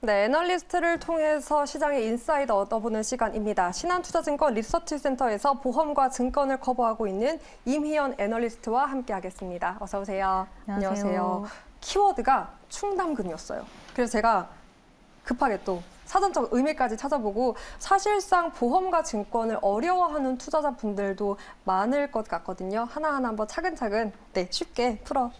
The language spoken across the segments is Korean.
네, 애널리스트를 통해서 시장의 인사이트 얻어보는 시간입니다. 신한투자증권 리서치센터에서 보험과 증권을 커버하고 있는 임희연 애널리스트와 함께하겠습니다. 어서 오세요. 안녕하세요. 키워드가 충당금이었어요. 그래서 제가 급하게 또 사전적 의미까지 찾아보고 사실상 보험과 증권을 어려워하는 투자자분들도 많을 것 같거든요. 하나하나 한번 차근차근 쉽게 풀어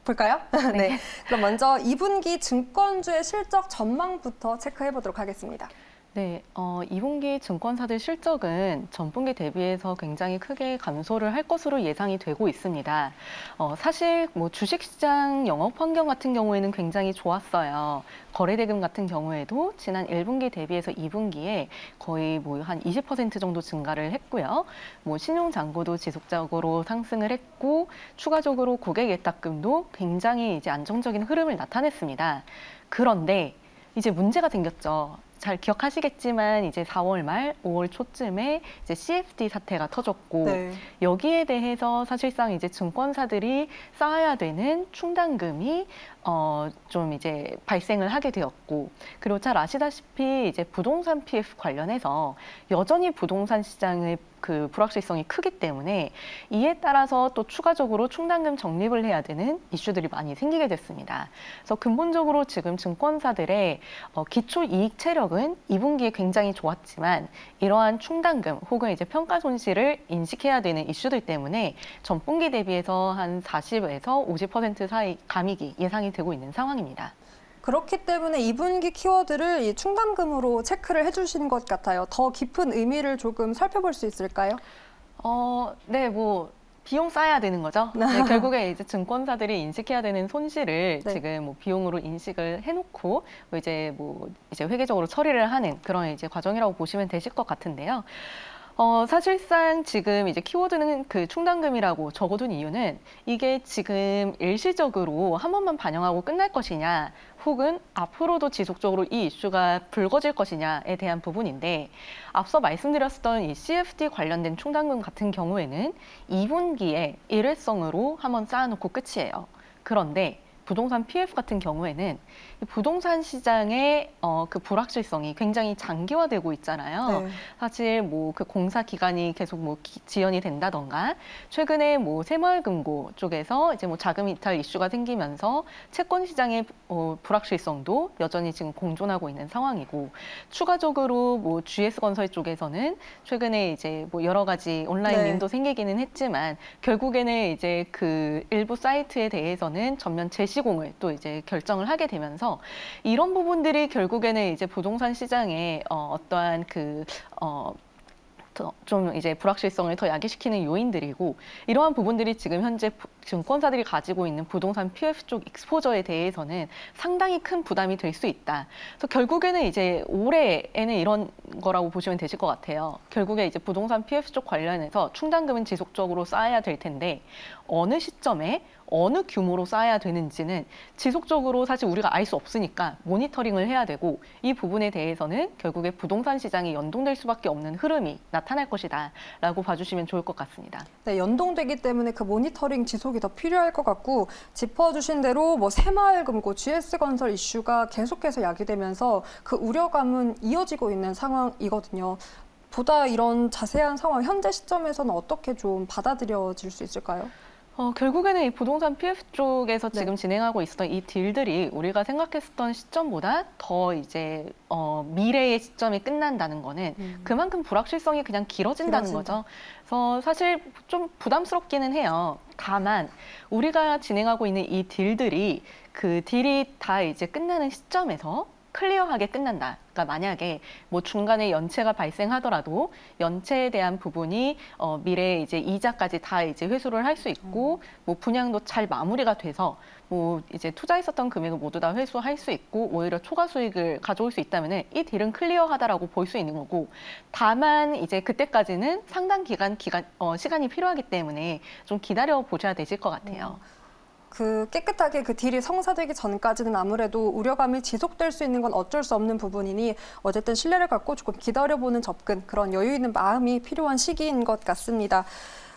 볼까요? 네. 그럼 먼저 2분기 증권주의 실적 전망부터 체크해 보도록 하겠습니다. 네, 2분기 증권사들 실적은 전분기 대비해서 굉장히 크게 감소를 할 것으로 예상이 되고 있습니다. 사실 주식시장 영업 환경 같은 경우에는 굉장히 좋았어요. 거래대금 같은 경우에도 지난 1분기 대비해서 2분기에 거의 한 20% 정도 증가를 했고요. 신용잔고도 지속적으로 상승을 했고 추가적으로 고객 예탁금도 굉장히 이제 안정적인 흐름을 나타냈습니다. 그런데 이제 문제가 생겼죠. 잘 기억하시겠지만 이제 4월 말, 5월 초쯤에 이제 CFD 사태가 터졌고 여기에 대해서 사실상 이제 증권사들이 쌓아야 되는 충당금이 좀 이제 발생을 하게 되었고, 그리고 잘 아시다시피 이제 부동산 PF 관련해서 여전히 부동산 시장의 그 불확실성이 크기 때문에 이에 따라서 또 추가적으로 충당금 적립을 해야 되는 이슈들이 많이 생기게 됐습니다. 그래서 근본적으로 지금 증권사들의 기초 이익 체력은 2분기에 굉장히 좋았지만 이러한 충당금 혹은 이제 평가 손실을 인식해야 되는 이슈들 때문에 전분기 대비해서 한 40에서 50% 사이 감익이 예상이 되고 있는 상황입니다. 그렇기 때문에 2분기 키워드를 이 충당금으로 체크를 해주시는 것 같아요. 더 깊은 의미를 조금 살펴볼 수 있을까요? 네, 비용 쌓아야 되는 거죠. 네, 결국에 이제 증권사들이 인식해야 되는 손실을 지금 비용으로 인식을 해놓고 이제 회계적으로 처리를 하는 그런 이제 과정이라고 보시면 되실 것 같은데요. 사실상 지금 이제 키워드는 그 충당금이라고 적어둔 이유는 이게 지금 일시적으로 한 번만 반영하고 끝날 것이냐 혹은 앞으로도 지속적으로 이 이슈가 불거질 것이냐에 대한 부분인데 앞서 말씀드렸던 이 CFD 관련된 충당금 같은 경우에는 2분기에 일회성으로 한번 쌓아놓고 끝이에요. 그런데 부동산 PF 같은 경우에는 부동산 시장의 그 불확실성이 굉장히 장기화되고 있잖아요. 사실 그 공사 기간이 계속 지연이 된다던가 최근에 새마을금고 쪽에서 이제 자금 이탈 이슈가 생기면서 채권 시장의 불확실성도 여전히 지금 공존하고 있는 상황이고 추가적으로 GS건설 쪽에서는 최근에 이제 여러 가지 온라인 밈도 생기기는 했지만 결국에는 이제 그 일부 사이트에 대해서는 전면 재시공을 또 이제 결정을 하게 되면서 이런 부분들이 결국에는 이제 부동산 시장에 어떠한 좀 이제 불확실성을 더 야기시키는 요인들이고 이러한 부분들이 지금 현재 증권사들이 가지고 있는 부동산 PF 쪽 익스포저에 대해서는 상당히 큰 부담이 될 수 있다. 그래서 결국에는 이제 올해에는 이런 거라고 보시면 되실 것 같아요. 결국에 이제 부동산 PF 쪽 관련해서 충당금은 지속적으로 쌓아야 될 텐데 어느 시점에 어느 규모로 쌓아야 되는지는 지속적으로 사실 우리가 알 수 없으니까 모니터링을 해야 되고 이 부분에 대해서는 결국에 부동산 시장이 연동될 수밖에 없는 흐름이 나타날 것이다 라고 봐주시면 좋을 것 같습니다. 네, 연동되기 때문에 그 모니터링 지속이 더 필요할 것 같고 짚어주신 대로 새마을금고, GS건설 이슈가 계속해서 야기되면서 그 우려감은 이어지고 있는 상황이거든요. 보다 이런 자세한 상황, 현재 시점에서는 어떻게 좀 받아들여질 수 있을까요? 결국에는 이 부동산 PF 쪽에서 지금 진행하고 있었던 이 딜들이 우리가 생각했었던 시점보다 더 이제 미래의 시점이 끝난다는 거는 그만큼 불확실성이 그냥 길어진다는 거죠. 그래서 사실 좀 부담스럽기는 해요. 다만 우리가 진행하고 있는 이 딜들이 그 딜이 다 이제 끝나는 시점에서 클리어하게 끝난다. 그러니까 만약에 중간에 연체가 발생하더라도 연체에 대한 부분이 미래에 이제 이자까지 다 이제 회수를 할 수 있고 분양도 잘 마무리가 돼서 이제 투자했었던 금액을 모두 다 회수할 수 있고 오히려 초과 수익을 가져올 수 있다면은 이 딜은 클리어하다라고 볼 수 있는 거고 다만 이제 그때까지는 상당 시간이 필요하기 때문에 좀 기다려 보셔야 되실 것 같아요. 깨끗하게 그 딜이 성사되기 전까지는 아무래도 우려감이 지속될 수 있는 건 어쩔 수 없는 부분이니 어쨌든 신뢰를 갖고 조금 기다려보는 접근, 그런 여유 있는 마음이 필요한 시기인 것 같습니다.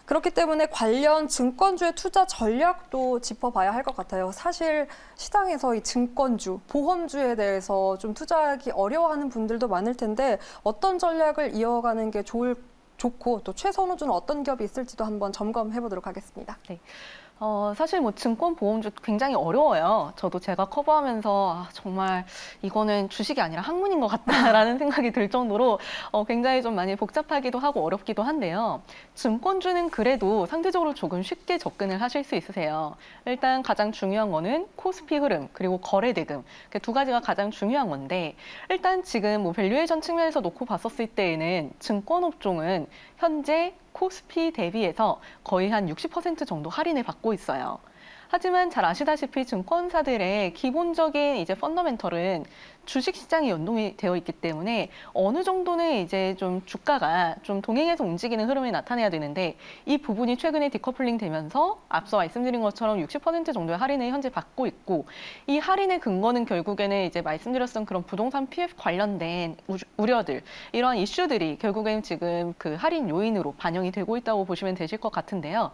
그렇기 때문에 관련 증권주의 투자 전략도 짚어봐야 할 것 같아요. 사실 시장에서 이 증권주, 보험주에 대해서 좀 투자하기 어려워하는 분들도 많을 텐데 어떤 전략을 이어가는 게 좋고 또 최선호주는 어떤 기업이 있을지도 한번 점검해 보도록 하겠습니다. 네. 사실 뭐 증권 보험주 굉장히 어려워요. 저도 제가 커버하면서 정말 이거는 주식이 아니라 학문인 것 같다라는 생각이 들 정도로 굉장히 좀 많이 복잡하기도 하고 어렵기도 한데요. 증권주는 그래도 상대적으로 조금 쉽게 접근을 하실 수 있으세요. 일단 가장 중요한 거는 코스피 흐름 그리고 거래 대금 두 가지가 가장 중요한 건데 일단 지금 뭐 밸류에이션 측면에서 놓고 봤었을 때에는 증권 업종은 현재 코스피 대비해서 거의 한 60% 정도 할인을 받고 있어요. 하지만 잘 아시다시피 증권사들의 기본적인 이제 펀더멘털은 주식시장이 연동이 되어 있기 때문에 어느 정도는 이제 좀 주가가 좀 동행해서 움직이는 흐름이 나타내야 되는데 이 부분이 최근에 디커플링 되면서 앞서 말씀드린 것처럼 60% 정도의 할인을 현재 받고 있고 이 할인의 근거는 결국에는 이제 말씀드렸던 그런 부동산 PF 관련된 우려들 이러한 이슈들이 결국에는 지금 그 할인 요인으로 반영이 되고 있다고 보시면 되실 것 같은데요.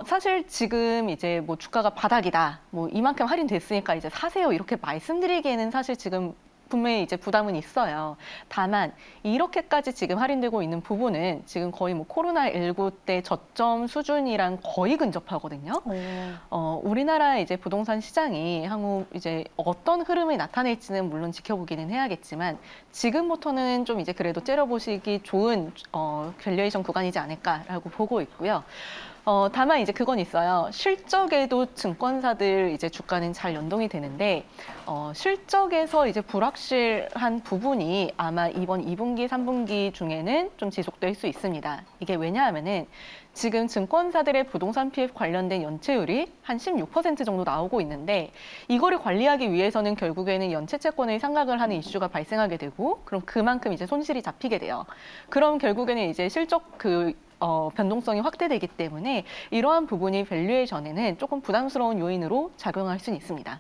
사실 지금 이제 뭐 주가가 바닥이다, 뭐 이만큼 할인됐으니까 이제 사세요 이렇게 말씀드리기에는 사실 지금 분명히 이제 부담은 있어요. 다만 이렇게까지 지금 할인되고 있는 부분은 지금 거의 뭐 코로나19 때 저점 수준이랑 거의 근접하거든요. 우리나라 이제 부동산 시장이 향후 이제 어떤 흐름이 나타낼지는 물론 지켜보기는 해야겠지만 지금부터는 좀 이제 그래도 째려보시기 좋은 밸류에이션 구간이지 않을까라고 보고 있고요. 다만 이제 그건 있어요. 실적에도 증권사들 이제 주가는 잘 연동이 되는데, 실적에서 이제 불확실한 부분이 아마 이번 2분기, 3분기 중에는 좀 지속될 수 있습니다. 이게 왜냐하면은 지금 증권사들의 부동산 PF 관련된 연체율이 한 16% 정도 나오고 있는데 이거를 관리하기 위해서는 결국에는 연체 채권을 상각을 하는 이슈가 발생하게 되고 그럼 그만큼 이제 손실이 잡히게 돼요. 그럼 결국에는 이제 실적 변동성이 확대되기 때문에 이러한 부분이 밸류에이션에는 조금 부담스러운 요인으로 작용할 수는 있습니다.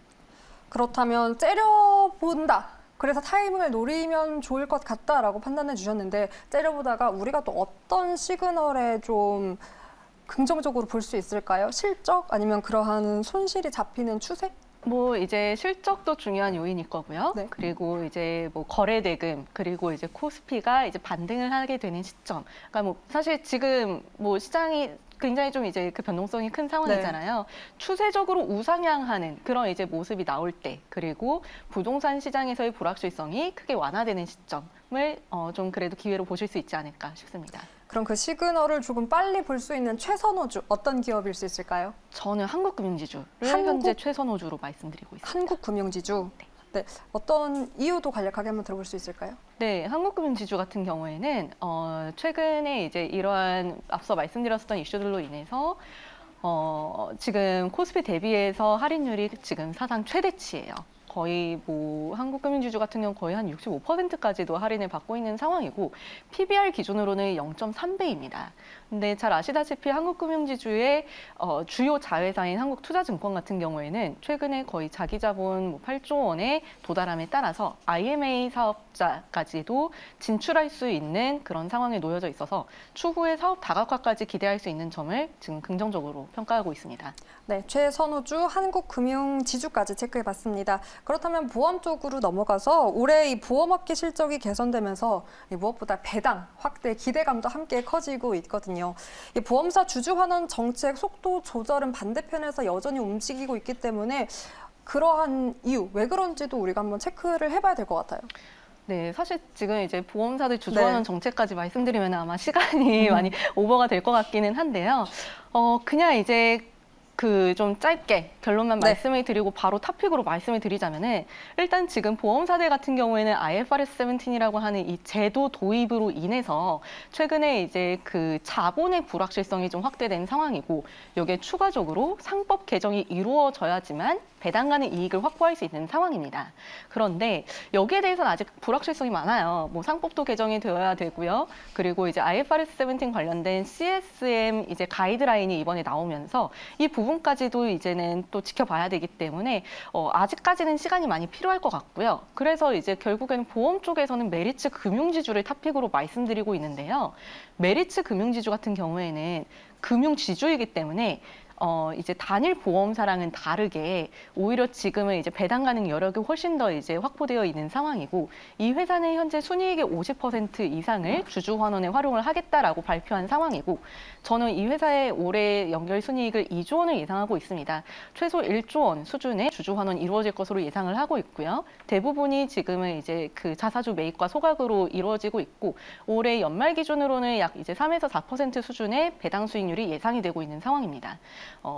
그렇다면 째려본다. 그래서 타이밍을 노리면 좋을 것 같다라고 판단해 주셨는데 째려보다가 우리가 또 어떤 시그널에 좀 긍정적으로 볼 수 있을까요? 실적 아니면 그러한 손실이 잡히는 추세? 뭐 이제 실적도 중요한 요인일 거고요. 네. 그리고 이제 뭐 거래 대금 그리고 이제 코스피가 이제 반등을 하게 되는 시점. 그러니까 뭐 사실 지금 뭐 시장이 굉장히 좀 이제 그 변동성이 큰 상황이잖아요. 네. 추세적으로 우상향하는 그런 이제 모습이 나올 때, 그리고 부동산 시장에서의 불확실성이 크게 완화되는 시점을 좀 그래도 기회로 보실 수 있지 않을까 싶습니다. 그럼 그 시그널을 조금 빨리 볼 수 있는 최선호주 어떤 기업일 수 있을까요? 저는 한국금융지주를 현재 최선호주로 말씀드리고 있습니다. 한국금융지주? 네. 네, 어떤 이유도 간략하게 한번 들어볼 수 있을까요? 네, 한국금융지주 같은 경우에는 최근에 이제 이러한 앞서 말씀드렸던 이슈들로 인해서 지금 코스피 대비해서 할인율이 지금 사상 최대치예요. 거의 뭐 한국금융지주 같은 경우 거의 한 65%까지도 할인을 받고 있는 상황이고 PBR 기준으로는 0.3배입니다. 근데 잘 아시다시피 한국금융지주의 주요 자회사인 한국투자증권 같은 경우에는 최근에 거의 자기자본 8조 원에 도달함에 따라서 IMA 사업자까지도 진출할 수 있는 그런 상황에 놓여져 있어서 추후에 사업 다각화까지 기대할 수 있는 점을 지금 긍정적으로 평가하고 있습니다. 네, 최선호주 한국금융지주까지 체크해봤습니다. 그렇다면 보험 쪽으로 넘어가서 올해 이 보험업계 실적이 개선되면서 무엇보다 배당 확대 기대감도 함께 커지고 있거든요. 이 보험사 주주 환원 정책 속도 조절은 반대편에서 여전히 움직이고 있기 때문에 그러한 이유, 왜 그런지도 우리가 한번 체크를 해봐야 될 것 같아요. 네, 사실 지금 이제 보험사들 주주 환원 정책까지 말씀드리면 아마 시간이 많이 오버가 될 것 같기는 한데요. 그냥 이제 그 좀 짧게 결론만 말씀을 드리고 바로 토픽으로 말씀을 드리자면은 일단 지금 보험사들 같은 경우에는 IFRS 17이라고 하는 이 제도 도입으로 인해서 최근에 이제 그 자본의 불확실성이 좀 확대된 상황이고 여기에 추가적으로 상법 개정이 이루어져야지만 배당 가는 이익을 확보할 수 있는 상황입니다. 그런데 여기에 대해서는 아직 불확실성이 많아요. 뭐 상법도 개정이 되어야 되고요. 그리고 이제 IFRS 17 관련된 CSM 이제 가이드라인이 이번에 나오면서 이 부분 부분까지도 이제는 또 지켜봐야 되기 때문에 아직까지는 시간이 많이 필요할 것 같고요. 그래서 이제 결국에는 보험 쪽에서는 메리츠 금융지주를 탑픽으로 말씀드리고 있는데요. 메리츠 금융지주 같은 경우에는 금융지주이기 때문에 이제 단일 보험사랑은 다르게 오히려 지금은 이제 배당 가능 여력이 훨씬 더 이제 확보되어 있는 상황이고, 이 회사는 현재 순이익의 50% 이상을 주주 환원에 활용을 하겠다라고 발표한 상황이고, 저는 이 회사의 올해 연결 순이익을 2조 원을 예상하고 있습니다. 최소 1조 원 수준의 주주 환원 이루어질 것으로 예상을 하고 있고요. 대부분이 지금은 이제 그 자사주 매입과 소각으로 이루어지고 있고, 올해 연말 기준으로는 약 이제 3에서 4% 수준의 배당 수익률이 예상이 되고 있는 상황입니다.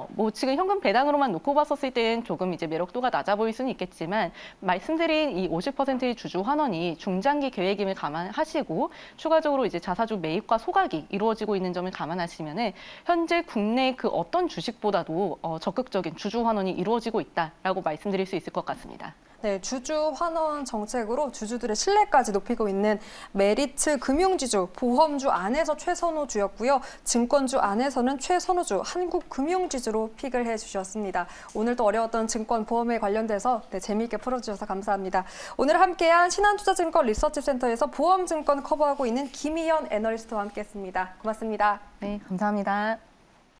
뭐 지금 현금 배당으로만 놓고 봤었을 때는 조금 이제 매력도가 낮아 보일 수는 있겠지만, 말씀드린 이 50%의 주주 환원이 중장기 계획임을 감안하시고 추가적으로 이제 자사주 매입과 소각이 이루어지고 있는 점을 감안하시면은 현재 국내 그 어떤 주식보다도 적극적인 주주 환원이 이루어지고 있다라고 말씀드릴 수 있을 것 같습니다. 네, 주주 환원 정책으로 주주들의 신뢰까지 높이고 있는 메리츠 금융지주, 보험주 안에서 최선호주였고요. 증권주 안에서는 최선호주, 한국금융지주로 픽을 해주셨습니다. 오늘도 어려웠던 증권, 보험에 관련돼서 재미있게 풀어주셔서 감사합니다. 오늘 함께한 신한투자증권 리서치센터에서 보험증권 커버하고 있는 김희연 애널리스트와 함께했습니다. 고맙습니다. 네, 감사합니다.